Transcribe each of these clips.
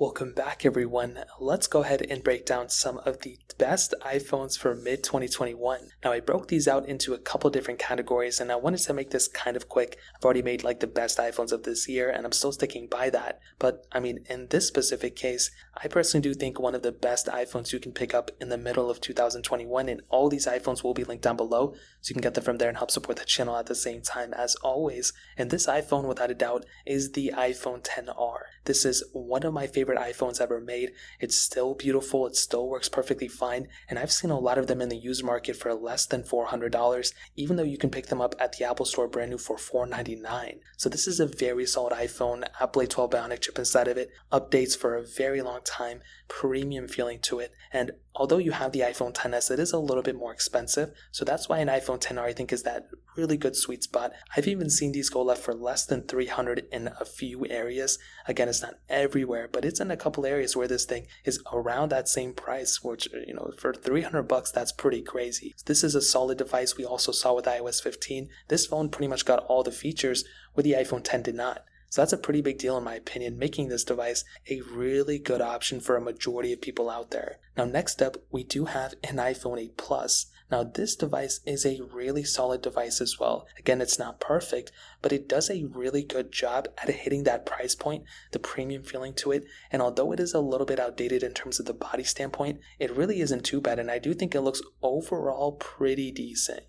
Welcome back, everyone. Let's go ahead and break down some of the best iPhones for mid-2021. Now, I broke these out into a couple different categories, and I wanted to make this kind of quick. I've already made the best iPhones of this year, and I'm still sticking by that. But, in this specific case, I personally do think one of the best iPhones you can pick up in the middle of 2021, and all these iPhones will be linked down below, so you can get them from there and help support the channel at the same time as always. And this iPhone, without a doubt, is the iPhone XR. This is one of my favorite iPhones ever made. It's still beautiful, it still works perfectly fine, and I've seen a lot of them in the used market for less than $400, even though you can pick them up at the Apple Store brand new for $499. So this is a very solid iPhone, Apple A12 Bionic chip inside of it, updates for a very long time, premium feeling to it, and although you have the iPhone XS, it is a little bit more expensive, so that's why an iPhone XR I think is that really good sweet spot. I've even seen these go left for less than $300 in a few areas. Again, it's not everywhere, but it's in a couple areas where this thing is around that same price, which, for $300, that's pretty crazy. This is a solid device. We also saw with iOS 15, this phone pretty much got all the features where the iPhone X did not. So that's a pretty big deal in my opinion, making this device a really good option for a majority of people out there. Now next up, we do have an iPhone 8 Plus. Now this device is a really solid device as well. Again, it's not perfect, but it does a really good job at hitting that price point, the premium feeling to it, and although it is a little bit outdated in terms of the body standpoint, it really isn't too bad, and I do think it looks overall pretty decent.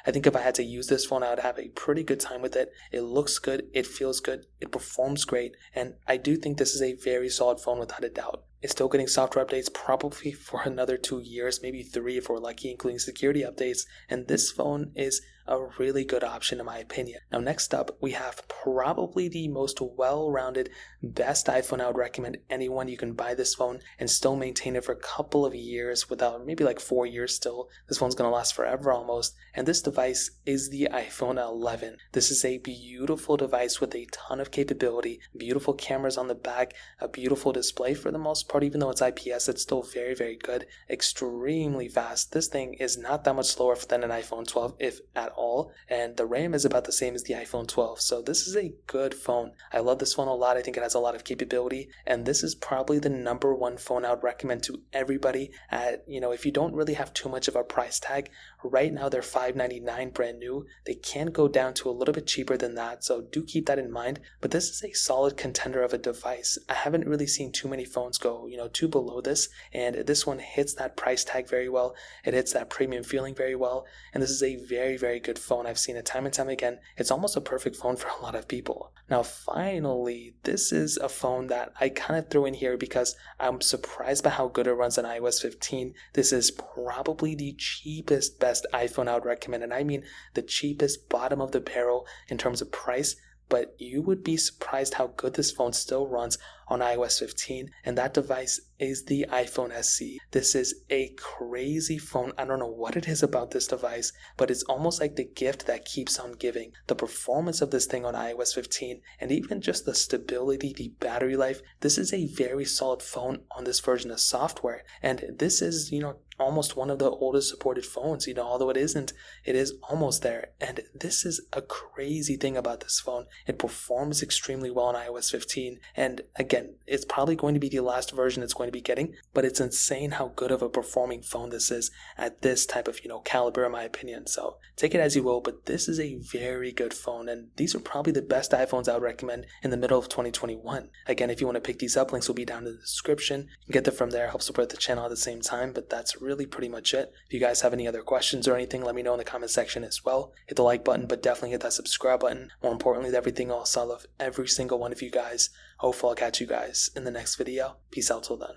I think if I had to use this phone, I would have a pretty good time with it. It looks good, it feels good, it performs great, and I do think this is a very solid phone without a doubt. It's still getting software updates probably for another 2 years, maybe 3 if we're lucky, including security updates, and this phone is a really good option in my opinion. Now next up, we have probably the most well-rounded, best iPhone I would recommend anyone. You can buy this phone and still maintain it for a couple of years without, maybe 4 years still. This phone's going to last forever almost, and this device is the iPhone 11. This is a beautiful device with a ton of capability, beautiful cameras on the back, a beautiful display for the most part. Even though it's IPS, it's still very, very good, extremely fast. This thing is not that much slower than an iPhone 12, if at all, and the RAM is about the same as the iPhone 12, so this is a good phone. I love this phone a lot. I think it has a lot of capability, and this is probably the number one phone I would recommend to everybody at, if you don't really have too much of a price tag. Right now they're $599 brand new. They can go down to a little bit cheaper than that, so do keep that in mind, but this is a solid contender of a device. I haven't really seen too many phones go too below this, and this one hits that price tag very well. It hits that premium feeling very well, and this is a very, very good phone. I've seen it time and time again. It's almost a perfect phone for a lot of people. Now finally, this is a phone that I kind of threw in here because I'm surprised by how good it runs on iOS 15. This is probably the cheapest, best iPhone I would recommend, and I mean the cheapest, bottom of the barrel in terms of price, but you would be surprised how good this phone still runs on iOS 15, and that device is the iPhone SE. This is a crazy phone. I don't know what it is about this device, but it's almost like the gift that keeps on giving. The performance of this thing on iOS 15, and even just the stability, the battery life, this is a very solid phone on this version of software, and this is, almost one of the oldest supported phones, although it isn't, it is almost there, and this is a crazy thing about this phone. It performs extremely well on iOS 15, and again, it's probably going to be the last version it's going to be getting, but it's insane how good of a performing phone this is at this type of, caliber in my opinion. So take it as you will, but this is a very good phone, and these are probably the best iPhones I would recommend in the middle of 2021. Again, if you want to pick these up, links will be down in the description. You can get them from there, help support the channel at the same time, but that's really pretty much it. If you guys have any other questions or anything, let me know in the comment section as well. Hit the like button, but definitely hit that subscribe button. More importantly, everything else, I love every single one of you guys. Hopefully I'll catch you guys in the next video. Peace out till then.